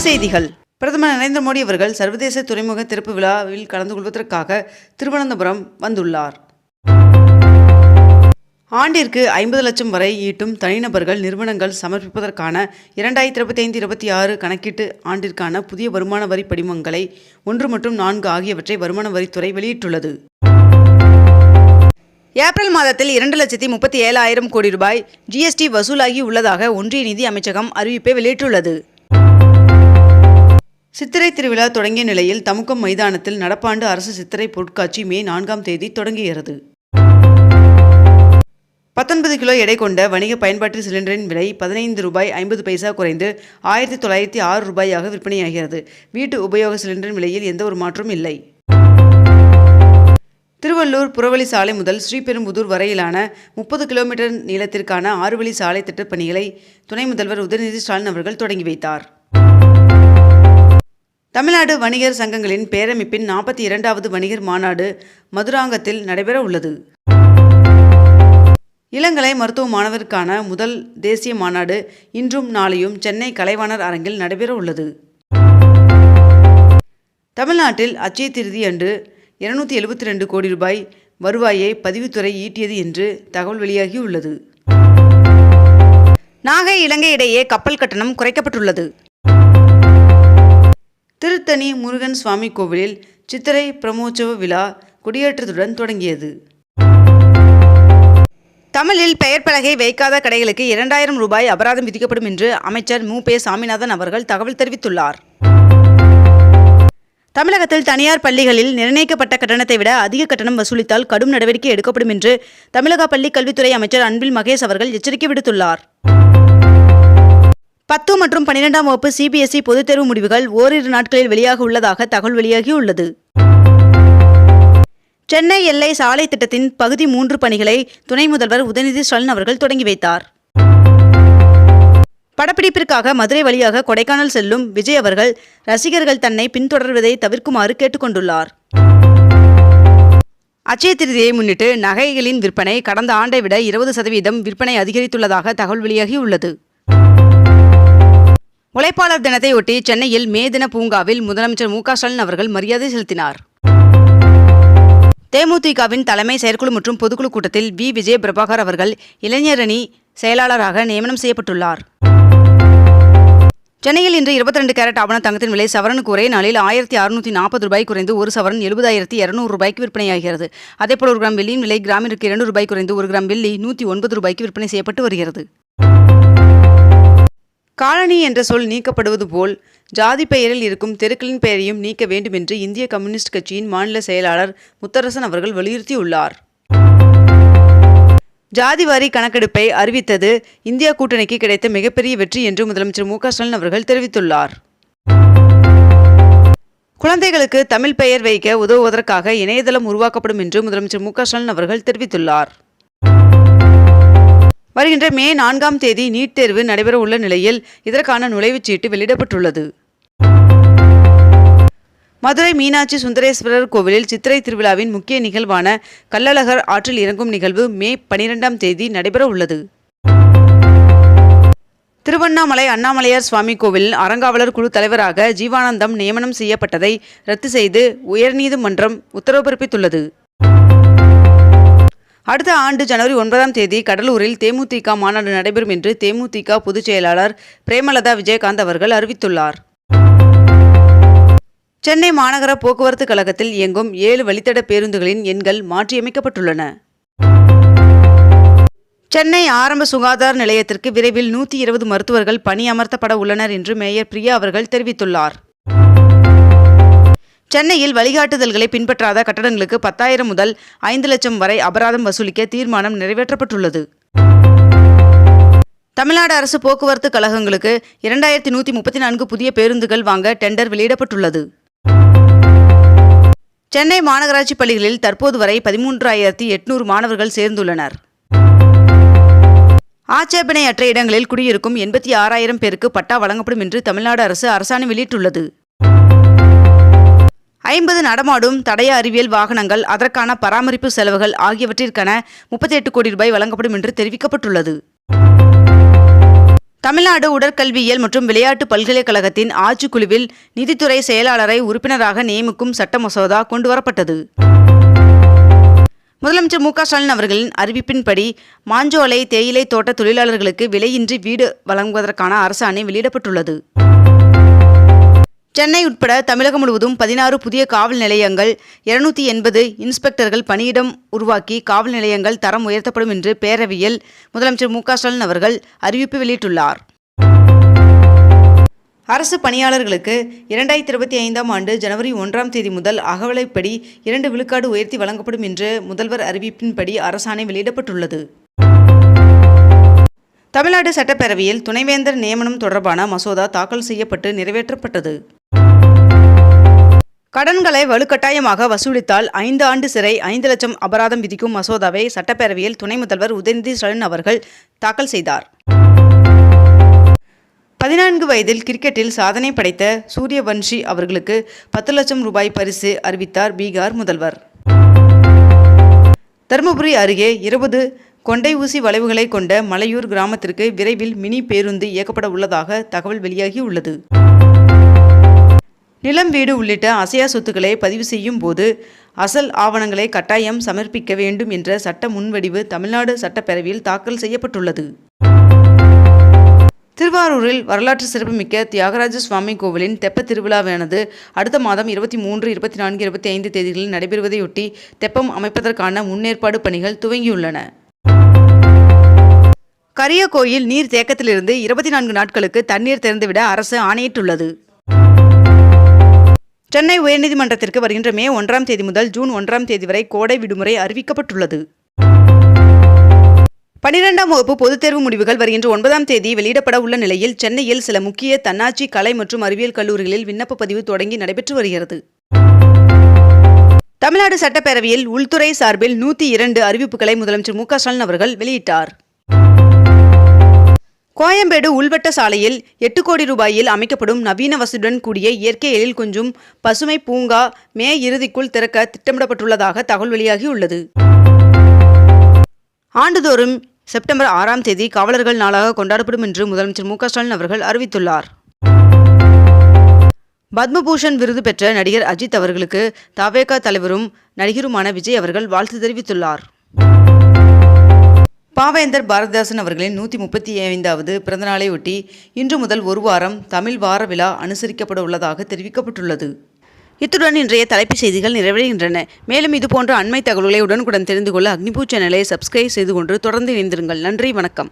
செய்திகள். பிரதமர் நரேந்திர மோடி அவர்கள் சர்வதேச துறைமுக திறப்பு விழாவில் கலந்து கொள்வதற்காக திருவனந்தபுரம் வந்துள்ளார். ஆண்டிற்கு 50 லட்சம் வரை ஈட்டும் தனிநபர்கள் நிறுவனங்கள் சமர்ப்பிப்பதற்கான 2025-26 கணக்கீட்டு ஆண்டிற்கான புதிய வருமான வரி படிவங்களை 1 மற்றும் 4 ஆகியவற்றை வருமான வரித்துறை வெளியிட்டுள்ளது. ஏப்ரல் மாதத்தில் 2,37,000 கோடி ரூபாய் GST வசூலாகி உள்ளதாக ஒன்றிய நிதி அமைச்சகம் அறிவிப்பை வெளியிட்டுள்ளது. சித்திரை திருவிழா தொடங்கிய நிலையில் தமுக்கம் மைதானத்தில் நடப்பாண்டு அரசு சித்திரை பொருட்காட்சி மே 4ஆம் தேதி தொடங்குகிறது. 19 கிலோ எடை கொண்ட வணிக பயன்பாட்டு சிலிண்டரின் விலை 15 ரூபாய் 50 பைசா குறைந்து 1906 ரூபாயாக விற்பனையாகிறது. வீட்டு உபயோக சிலிண்டரின் விலையில் எந்த ஒரு மாற்றமும் இல்லை. திருவள்ளூர் புறவழி சாலை முதல் ஸ்ரீபெரும்புதூர் வரையிலான 30 கிலோமீட்டர் நீளத்திற்கான 6 வழி சாலை திட்டப் பணிகளை துணை முதல்வர் உதயநிதி ஸ்டாலின் அவர்கள் தொடங்கி வைத்தார். தமிழ்நாடு வணிகர் சங்கங்களின் பேரமைப்பின் 42வது வணிகர் மாநாடு மதுராங்கத்தில் நடைபெற உள்ளது. இளங்கலை மருத்துவ மாணவருக்கான முதல் தேசிய மாநாடு இன்றும் நாளையும் சென்னை கலைவாணர் அரங்கில் நடைபெற உள்ளது. தமிழ்நாட்டில் அட்சய திருதி அன்று 272 கோடி ரூபாய் வருவாயை பதிவுத்துறை ஈட்டியது என்று தகவல் வெளியாகியுள்ளது. நாகை இலங்கை இடையே கப்பல் கட்டணம் குறைக்கப்பட்டுள்ளது. திருத்தணி முருகன் சுவாமி கோவிலில் சித்திரை பிரமோற்சவ விழா கொடியேற்றத்துடன் தொடங்கியது. தமிழில் பெயர் பலகை வைக்காத கடைகளுக்கு 2000 ரூபாய் அபராதம் விதிக்கப்படும் என்று அமைச்சர் மு.பே. சாமிநாதன் அவர்கள் தகவல் தெரிவித்துள்ளார். தமிழகத்தில் தனியார் பள்ளிகளில் நிர்ணயிக்கப்பட்ட கட்டணத்தை விட அதிக கட்டணம் வசூலித்தால் கடும் நடவடிக்கை எடுக்கப்படும் என்று தமிழக பள்ளிக் கல்வித்துறை அமைச்சர் அன்பில் மகேஷ் அவர்கள் எச்சரிக்கை விடுத்துள்ளார். 10 மற்றும் 12ஆம் வகுப்பு CBSE பொதுத் தேர்வு முடிவுகள் ஓரிரு நாட்களில் வெளியாக உள்ளதாக தகவல் வெளியாகியுள்ளது. சென்னை எல்லை சாலை திட்டத்தின் பகுதி 3 பணிகளை துணை முதல்வர் உதயநிதி ஸ்டாலின் அவர்கள் தொடங்கி வைத்தார். படப்பிடிப்பிற்காக மதுரை வழியாக கொடைக்கானல் செல்லும் விஜய் அவர்கள் ரசிகர்கள் தன்னை பின்தொடர்வதை தவிர்க்குமாறு கேட்டுக்கொண்டுள்ளார். அட்சய திருதியை முன்னிட்டு நகைகளின் விற்பனை கடந்த ஆண்டை விட 20% விற்பனை அதிகரித்துள்ளதாக தகவல் வெளியாகியுள்ளது. உழைப்பாளர் தினத்தையொட்டி சென்னையில் மே தின பூங்காவில் முதலமைச்சர் மு.க. ஸ்டாலின் அவர்கள் மரியாதை செலுத்தினார். தேமுதிகவின் தலைமை செயற்குழு மற்றும் பொதுக்குழு கூட்டத்தில் விஜய் பிரபாகர் அவர்கள் இளைஞரணி செயலாளராக நியமனம் செய்யப்பட்டுள்ளார். சென்னையில் இன்று 22 கேரட் ஆபண தங்கத்தின் விலை சவரனுக்கு ஒரே நாளில் 1640 ரூபாய் குறைந்து ஒரு சவரன் 70,200 ரூபாய்க்கு விற்பனையாகிறது. அதேபோல் 1 கிராம் வெள்ளியின் விலை கிராமிற்கு 2 ரூபாய் குறைந்து 1 கிராம் வெள்ளி 109 ரூபாய்க்கு விற்பனை செய்யப்பட்டு வருகிறது. காலனி என்ற சொல் நீக்கப்படுவது போல் ஜாதி பெயரில் இருக்கும் தெருக்களின் பெயரையும் நீக்க வேண்டும் என்று இந்திய கம்யூனிஸ்ட் கட்சியின் மாநில செயலாளர் முத்தரசன் அவர்கள் வலியுறுத்தியுள்ளார். ஜாதிவாரி கணக்கெடுப்பை அறிவித்தது இந்தியா கூட்டணிக்கு கிடைத்த மிகப்பெரிய வெற்றி என்று முதலமைச்சர் மு.க. ஸ்டாலின் அவர்கள் தெரிவித்துள்ளார். குழந்தைகளுக்கு தமிழ் பெயர் வைக்க உதவுவதற்காக இணையதளம் உருவாக்கப்படும் என்று முதலமைச்சர் மு.க. ஸ்டாலின் அவர்கள் தெரிவித்துள்ளார். வருகின்ற மே 4ஆம் தேதி நீட் தேர்வு நடைபெற உள்ள நிலையில் இதற்கான நுழைவுச் சீட்டு வெளியிடப்பட்டுள்ளது. மதுரை மீனாட்சி சுந்தரேஸ்வரர் கோவிலில் சித்திரை திருவிழாவின் முக்கிய நிகழ்வான கள்ளழகர் ஆற்றில் இறங்கும் நிகழ்வு மே 12ஆம் தேதி நடைபெற உள்ளது. திருவண்ணாமலை அண்ணாமலையார் சுவாமி கோவிலில் அறங்காவலர் குழு தலைவராக ஜீவானந்தம் நியமனம் செய்யப்பட்டதை ரத்து செய்து உயர்நீதிமன்றம் உத்தரவு பிறப்பித்துள்ளது. அடுத்த ஆண்டு ஜனவரி 9ஆம் தேதி கடலூரில் தேமுதிக மாநாடு நடைபெறும் என்று தேமுதிக பொதுச் செயலாளர் பிரேமலதா விஜயகாந்த் அவர்கள் அறிவித்துள்ளார். சென்னை மாநகர போக்குவரத்து கழகத்தில் இயங்கும் 7 வழித்தட பேருந்துகளின் எண்கள் மாற்றியமைக்கப்பட்டுள்ளன. சென்னை ஆரம்ப சுகாதார நிலையத்திற்கு விரைவில் 120 மருத்துவர்கள் பணியமர்த்தப்பட உள்ளனர் என்று மேயர் பிரியா அவர்கள் தெரிவித்துள்ளார். சென்னையில் வழிகாட்டுதல்களை பின்பற்றாத கட்டடங்களுக்கு 10,000 முதல் 5 லட்சம் வரை அபராதம் வசூலிக்க தீர்மானம் நிறைவேற்றப்பட்டுள்ளது. தமிழ்நாடு அரசு போக்குவரத்து கழகங்களுக்கு 2134 புதிய பேருந்துகள் வாங்க டெண்டர் வெளியிடப்பட்டுள்ளது. சென்னை மாநகராட்சி பள்ளிகளில் தற்போது வரை 13,800 மாணவர்கள் சேர்ந்துள்ளனர். ஆட்சேபனையற்ற இடங்களில் குடியிருக்கும் 86,000 பேருக்கு பட்டா வழங்கப்படும் என்று தமிழ்நாடு அரசு அரசாணை வெளியிட்டுள்ளது. 50 நடமாடும் தடய அறிவியல் வாகனங்கள் அதற்கான பராமரிப்பு செலவுகள் ஆகியவற்றிற்கான 38 கோடி ரூபாய் வழங்கப்படும் என்று தெரிவிக்கப்பட்டுள்ளது. தமிழ்நாடு உடற்கல்வியியல் மற்றும் விளையாட்டு பல்கலைக்கழகத்தின் ஆட்சிக்குழுவில் நிதித்துறை செயலாளரை உறுப்பினராக நியமிக்கும் சட்ட மசோதா கொண்டுவரப்பட்டது. முதலமைச்சர் மு க ஸ்டாலின் அவர்களின் அறிவிப்பின்படி மாஞ்சோலை தேயிலை தோட்ட தொழிலாளர்களுக்கு விலையின்றி வீடு வழங்குவதற்கான அரசாணை வெளியிடப்பட்டுள்ளது. சென்னை உட்பட தமிழகம் முழுவதும் 16 புதிய காவல் நிலையங்கள், 280 இன்ஸ்பெக்டர்கள் பணியிடம் உருவாக்கி காவல் நிலையங்கள் தரம் உயர்த்தப்படும் என்று பேரவையில் முதலமைச்சர் மு க ஸ்டாலின் அவர்கள் அறிவிப்பு வெளியிட்டுள்ளார். அரசு பணியாளர்களுக்கு 2025ஆம் ஆண்டு ஜனவரி 1ஆம் தேதி முதல் அகவிலைப்படி 2 விழுக்காடு உயர்த்தி வழங்கப்படும் என்று முதல்வர் அறிவிப்பின்படி அரசாணை வெளியிடப்பட்டுள்ளது. தமிழ்நாடு சட்டப்பேரவையில் துணைவேந்தர் நியமனம் தொடர்பான மசோதா தாக்கல் செய்யப்பட்டு நிறைவேற்றப்பட்டது. கடன்களை வலுக்கட்டாயமாக வசூலித்தால் 5 ஆண்டு சிறை, 5 லட்சம் அபராதம் விதிக்கும் மசோதாவை சட்டப்பேரவையில் துணை முதல்வர் உதயநிதி ஸ்டாலின் அவர்கள் தாக்கல் செய்தார். 14 வயதில் கிரிக்கெட்டில் சாதனை படைத்த சூரியவன்ஷி அவர்களுக்கு 10 லட்சம் ரூபாய் பரிசு அறிவித்தார் பீகார் முதல்வர். தருமபுரி அருகே 20 கொண்டை ஊசி வளைவுகளை கொண்ட மலையூர் கிராமத்திற்கு விரைவில் மினி பேருந்து இயக்கப்பட உள்ளதாக தகவல் வெளியாகியுள்ளது. நிலம், வீடு உள்ளிட்ட அசையா சொத்துக்களை பதிவு செய்யும் போது அசல் ஆவணங்களை கட்டாயம் சமர்ப்பிக்க வேண்டும் என்ற சட்ட முன்வடிவு தமிழ்நாடு சட்டப்பேரவையில் தாக்கல் செய்யப்பட்டுள்ளது. திருவாரூரில் வரலாற்று சிறப்புமிக்க தியாகராஜ சுவாமி கோவிலின் தெப்ப திருவிழாவானது அடுத்த மாதம் 23, 24, 25 தேதிகளில் நடைபெறுவதையொட்டி தெப்பம் அமைப்பதற்கான முன்னேற்பாடு பணிகள் துவங்கியுள்ளன. கரியகோயில் நீர் தேக்கத்திலிருந்து 24 நாட்களுக்கு தண்ணீர் திறந்துவிட அரசு ஆணையிட்டுள்ளது. சென்னை உயர்நீதிமன்றத்திற்கு வருகின்ற மே 1ஆம் தேதி முதல் ஜூன் 1ஆம் தேதி வரை கோடை விடுமுறை அறிவிக்கப்பட்டுள்ளது. 12ஆம் வகுப்பு பொதுத் தேர்வு முடிவுகள் வருகின்ற 9ஆம் தேதி வெளியிடப்பட உள்ள நிலையில் சென்னையில் சில முக்கிய தன்னாட்சி கலை மற்றும் அறிவியல் கல்லூரிகளில் விண்ணப்ப பதிவு தொடங்கி நடைபெற்று வருகிறது. தமிழ்நாடு சட்டப்பேரவையில் உள்துறை சார்பில் 102 அறிவிப்புகளை முதலமைச்சர் மு க ஸ்டாலின் அவர்கள் வெளியிட்டார். கோயம்பேடு உள்வட்ட சாலையில் 8 கோடி ரூபாயில் அமைக்கப்படும் நவீன வசதியுடன் கூடிய இயற்கை எழில் கொஞ்சும் பசுமை பூங்கா மே இறுதிக்குள் திறக்க திட்டமிடப்பட்டுள்ளதாக தகவல் வெளியாகியுள்ளது. ஆண்டுதோறும் செப்டம்பர் 6ஆம் தேதி காவலர்கள் நாளாக கொண்டாடப்படும் என்று முதலமைச்சர் மு க ஸ்டாலின் அவர்கள் அறிவித்துள்ளார். பத்மபூஷன் விருது பெற்ற நடிகர் அஜித் அவர்களுக்கு தவேக தலைவரும் நடிகருமான விஜய் அவர்கள் வாழ்த்து தெரிவித்துள்ளார். பாவேந்தர் பாரதிதாசன் அவர்களின் 135வது பிறந்தநாளை ஒட்டி இன்று முதல் ஒரு வாரம் தமிழ் வார விழா அனுசரிக்கப்பட உள்ளதாக தெரிவிக்கப்பட்டுள்ளது. இத்துடன் இன்றைய தலைப்புச் செய்திகள் நிறைவடைகின்றன. மேலும் இதுபோன்ற அண்மை தகவல்களை உடனுக்குடன் தெரிந்து கொள்ள அக்னிபூ சேனலை சப்ஸ்கிரைப் செய்து கொண்டு தொடர்ந்து இணைந்திருங்கள். நன்றி, வணக்கம்.